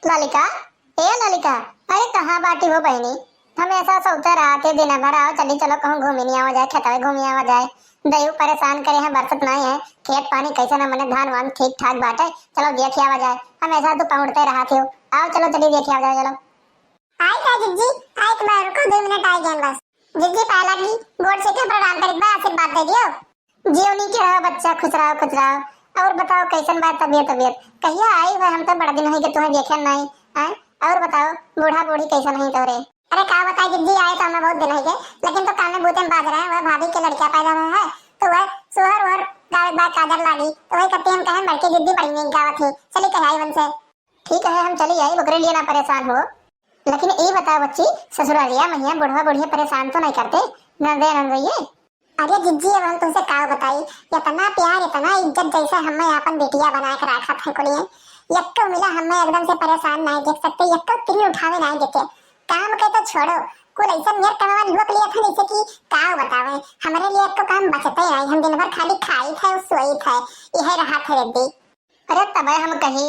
ललिका, ए ललिका, अरे कहाँ बाटी हो बहनी? हम ऐसा सोचते रहा थे दिन भर आओ चली चलो कहूँ घूमी नहीं आवा जाए, खेत में घूमी आवा जाए। दयू परेशान करे हैं, बरसत नहीं है, खेत पानी कैसे न मने, धान वान ठीक ठाक बाटे, चलो देख आवा जाए। हम ऐसा तो पहुंचते रहा थे, आओ चलो चली देख आवा जाए। चलो आई था जिज्जी, आई तुम्हारे रुको 2 मिनट आई गए बस। जिज्जी पहला की गोड़ से के प्रणाम कर बा आशीर्वाद दे दियो। जियो नहीं के रहो बच्चा, खुश रहो खुश रहो। और बताओ कैसन बात तबीयत कहिया आई है? हम तो बड़ा दिन हो गए तुम्हें देखे नहीं हैं। और बताओ बूढ़ा बूढ़ी कैसन है तोरे? अरे क्या बताए जिद्दी, आए तो हमें बहुत दिन हो गए, लेकिन तो काम में बूते में बाज रहे हैं। वह भाभी के लड़का पैदा हुआ है तो वह सुहर और गावे बात काजर लागी तो वही करते हम कहें बड़के जिद्दी बड़ी नहीं गावत थी, चली कहाई वन से। ठीक है हम चली आई, बकरे लिए ना परेशान हो। लेकिन ये बताओ बच्ची, ससुरालिया मैया बुढ़वा बुढ़िया परेशान तो नहीं करते? नंदे नंदइये अरे जिज्जी अब हम तुमसे का बताई, इतना प्यार इतना इज्जत जैसे हमें अपन बेटिया बना कर रखा था कुलिए, यक्को मिला हमें एकदम से परेशान नहीं देख सकते, यक्को तिल उठावे नहीं देते। काम के तो छोड़ो, कुल ऐसा मेर कमावा लुक लिया था जैसे कि का बतावे, हमारे लिए तो काम बचता ही नहीं, हम दिन भर खाली खाई थे और सोई थे, यह रहा था रेड्डी। अरे तब हम कही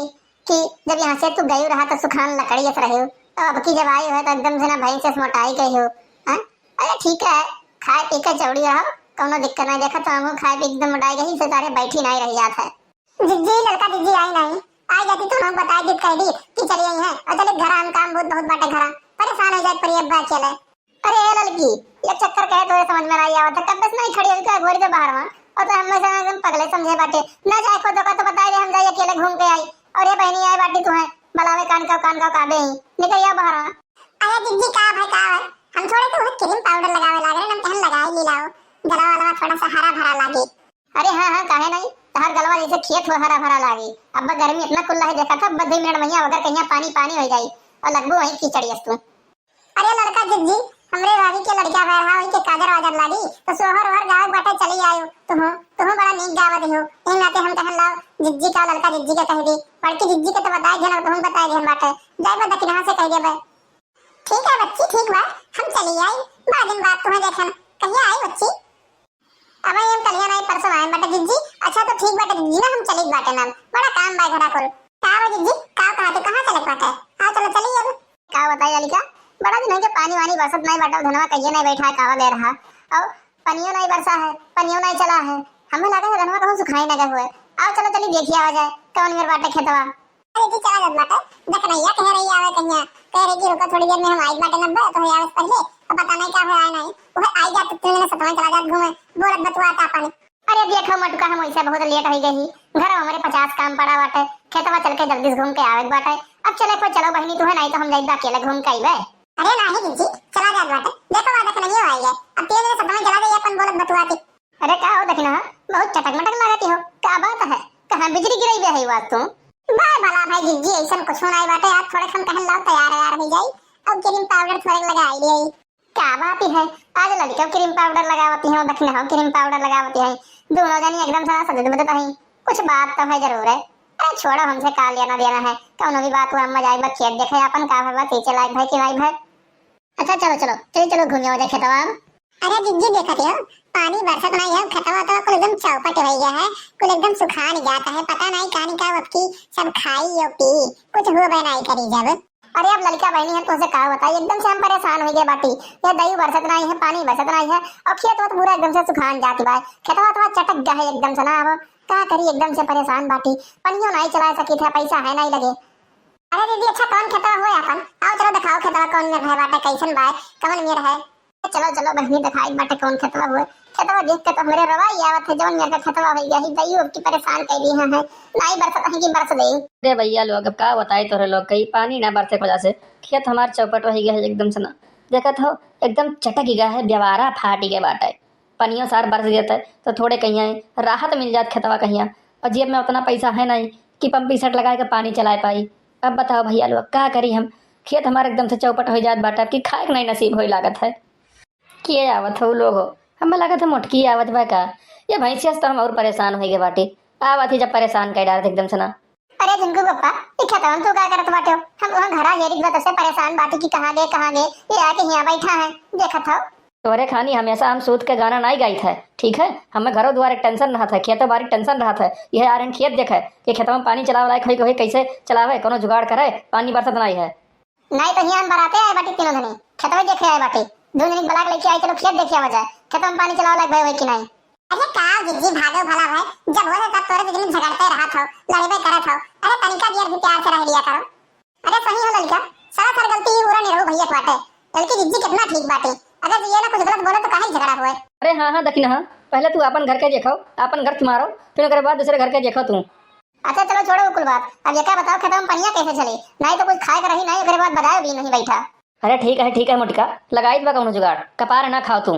कि जब यहाँ से तू गई रहा तो सुखान लकड़ी जैसे रही, अब की जब आई हो तो एकदम से ना भैंस से मोटाई गई हो। अरे ठीक है, खाए पी के चौड़ी रहो, कोनो दिक्कत नहीं। देखा तो हम खाए पी एकदम मोटाई गई से सारे बैठी नहीं रही जात है। जिज्जी लड़का जिज्जी आई नहीं, आई जाती तो हम बताई दी कह दी कि चली आई है और चले घर हम काम बहुत बाटे घर परेशान हो जाए पर ये बात चले। अरे लड़की ये चक्कर कहे तो समझ में नहीं आवत, कब बस नहीं खड़ी हुई का गोरी तो बाहर वहां और तो हम से एकदम पगले समझे बाटे ना जाए को तो बताई दे, हम जाए अकेले घूम के आई और ये बहनी आई बाटी तू है बलावे कान का काबे ही निकल या बाहर। अरे जिज्जी का भाई का है, हम थोड़े तो क्रीम पाउडर लगावे लागे हम कहन लगाई ली लाओ, गला वाला थोड़ा सा हरा भरा लागे। अरे हाँ काहे नहीं, तहर गलवा जैसे खेत हो हरा भरा लागे। अब गर्मी इतना कुल्ला है देखा था, बद्दी मिनट मैया अगर कहीं पानी पानी हो जाई और लगबो वहीं कीचड़ी तू। अरे लड़का जिज्जी हमरे भाभी के लड़का बैठा वहीं के काजर वाजर लागी तो सोहर और गाँव बाटे चली आयो। तुम बड़ा नीक गावत हो, इन नाते हम कहन लाओ जिज्जी का लड़का जिज्जी का कह दी, बड़की जिज्जी के तो बताए देना, तुम बताए देन बाटे जाए बा दक्षिणा से कह देबे। ठीक है बच्ची ठीक बा, हम चली आई, बाद दिन बात तुम्हें देखन कहिया आई बच्ची। अब हम कलिया नहीं परसों आए बाटे जिज्जी। अच्छा तो ठीक बाटे जिज्जी ना हम चली बाटे नाम बड़ा काम बा घरा कुल का जिज्जी का कहते कहां चले बाटे? हां चलो चलिए। अब का बताई ललिका, बड़ा दिन है कि पानी वानी बरसत नहीं बाटा, धनवा कहिए नहीं बैठा है कावा दे रहा और पनियो नहीं बरसा है, पनियो नहीं चला है, हमें लगा है धनवा कहूं सुखाई ना गए हुए। आओ चलो चली देखिए आ जाए कौन मेरे बाटे खेतवा। अरे जी चला जब बाटे देख नहीं कह रही आवे कहिया कह रही कि रुको थोड़ी देर में हम आई बाटे नब्बे तो आवे पहले अब पता नहीं क्या है आए नहीं वो आई जा तो तुमने सतवा चला जा घूमे बोलत बतवा आता पानी। अरे देखो मटका हम ऐसे बहुत लेट हो गई, घर हमारे 50 काम पड़ा बाटे, खेतवा चल के जल्दी घूम के आवे बाटे। अब चले को चलो बहनी तू है नहीं तो हम जाइबा अकेले घूम के आइबे। अरे नहीं जिज्जी चला जा बाटे देखो वादा नहीं हो आएगा, अब तेरे सतवा चला जाए अपन बोलत बतवाती। अरे का हो देखना बहुत चटक मटक लागती हो, क्या बात है कहां बिजली गिरई बे है बात तू? बाय भला भाई जिज्जी ऐसा कुछ नहीं बाटे, आप थोड़े हम कहन लाओ तैयार हो जाई और क्रीम पाउडर थोड़े लगाई दे। क्या बात है आज लड़का क्रीम पाउडर लगावती है, दक्षिणा हो क्रीम पाउडर लगावती है, दोनों जनी एकदम सारा सजद बदत है, कुछ बात तो है जरूर है। अरे छोड़ो हमसे का लेना देना है, कौनो भी बात हुआ हम जाए बस खेत देखे अपन का है बस चला भाई की भाई भाई। अच्छा चलो चलो चलो घूमियो जाए खेतवा। अरे जिज्जी देखते हो पानी बरसत नहीं है, खेतवा तो कुल एकदम चौपट हो गया है, कुल एकदम सुखा नहीं जाता है, पता नहीं कहानी का वक्त की सब खाई यो पी कुछ हो बनाई करी जब। अरे अब लड़का बहनी है तुमसे कहा बताइए एकदम से हम परेशान हो गए बाटी, ये दही बरसत नहीं है पानी बरसत नहीं है और खेत तो पूरा एकदम से सुखान जाती भाई, खेतवा तो चटक गया है एकदम से ना, अब क्या करी एकदम से परेशान बाटी, पनियो नहीं चला सकी था, पैसा है नहीं लगे। अरे दीदी अच्छा कौन खेतवा हो अपन? आओ चलो दिखाओ खेतवा कौन मेर है बाटे कैसन बाय कौन मेर है। चलो चलो बहनी दिखाई बाटे कौन खेतवा हुए, खेतवा देख के तो हमरे रवाई आवत है जौन मेरे का खेतवा हो गया ही दई अब की परेशान कर दी है नहीं बरसत है कि बरस दे। अरे भैया लोग अब का बताए तोरे लोग कहीं पानी ना बरसे की वजह से खेत हमार चौपट हो गया है एकदम से ना, देखत हो एकदम चटक गया है, व्यवहारा फाट गया बाटे, पनियो सार बरस गया है तो थोड़े कहीं राहत मिल जात खेतवा कहीं, और जेब में उतना पैसा है नहीं कि पंपी सेट लगा के पानी चला पाई। अब बताओ भैया लोग का करी हम, खेत हमारे एकदम से चौपट हो जात बाटा कि खाए नहीं नसीब हो लागत है। किए आवत हो लोग हो हमें लागत है मोटकी आवत बा का, ये भैंसिया से तो हम और परेशान हो गए बाटी, आवत ही जब परेशान कर डालते एकदम से ना। अरे जिंकू पप्पा दिखा तो हम तो क्या करत बाटे, हम वहां घरा हेरी से परेशान बाटी की कहां गए ये आके यहां बैठा है देखत हो। तोहरे खानी हमेशा हम सूत के गाना नहीं गाई थे, ठीक है। हमें घरों द्वारे टेंशन रहा था, खेतों बारी टेंशन रहा था। यह आरन खेत देखे कि खेतों में पानी चलावे लायक होई कैसे चलावे, कोनो जुगाड़ करे, पानी बरसत नहीं है। नहीं तो हियां बराते आए बाटी तीनों जने खेतवे देखे आए बाटी, दो जने बलाक लेके आए, चलो खेत देखे आवा जाए, खेतों में पानी चलावे लायक भाई कि नहीं। अरे का जिज्जी भागो भला भाई, जब होए तब तोरे से झगड़ते रहा था, लड़बे करत हो। अरे तनिका दियर भी प्यार से रह लिया करो। अरे सही हो ललिका, सारा गलती पूरा निरहु भैया के बाटे। लड़की जिज्जी कितना ठीक बाटे, अगर ये ना कुछ गलत बोले तो काहे झगड़ा हुए। अरे हाँ दखिन हाँ, पहले तू अपन घर के देखो, अपन घर तुम्हारो, फिर ओकरे बाद दूसरे घर के देखो तू। अच्छा चलो छोड़ो कुल बात, अब ये क्या बताओ खेतों में पनिया कैसे चली, नहीं तो कुछ खाए कर रही नहीं, ओकरे बाद बताओ भी नहीं बैठा। अरे ठीक है मोटिका, लगाई बा कौनो जुगाड़, कपार ना खाओ तू।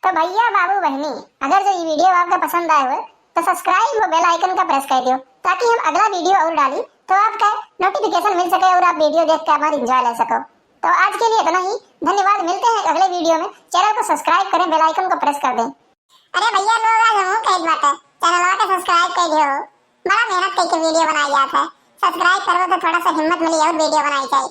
तो भैया बाबू बहनी, अगर जो ये वीडियो आपको पसंद आए हुए तो सब्सक्राइब और बेल आइकन का प्रेस कर दियो, ताकि हम अगला वीडियो और डाली तो आपका नोटिफिकेशन मिल सके और आप वीडियो देख के हमारी एंजॉय ले सको। तो आज के लिए इतना ही, धन्यवाद। मिलते हैं अगले वीडियो में। चैनल को सब्सक्राइब करें, बेल आइकन को प्रेस कर दें। अरे भैया लोग आज हम कह बात है, चैनल को सब्सक्राइब कर दियो, बड़ा मेहनत करके वीडियो बनाई जाता है। सब्सक्राइब करो तो थोड़ा सा हिम्मत मिली और वीडियो बनाई जाए।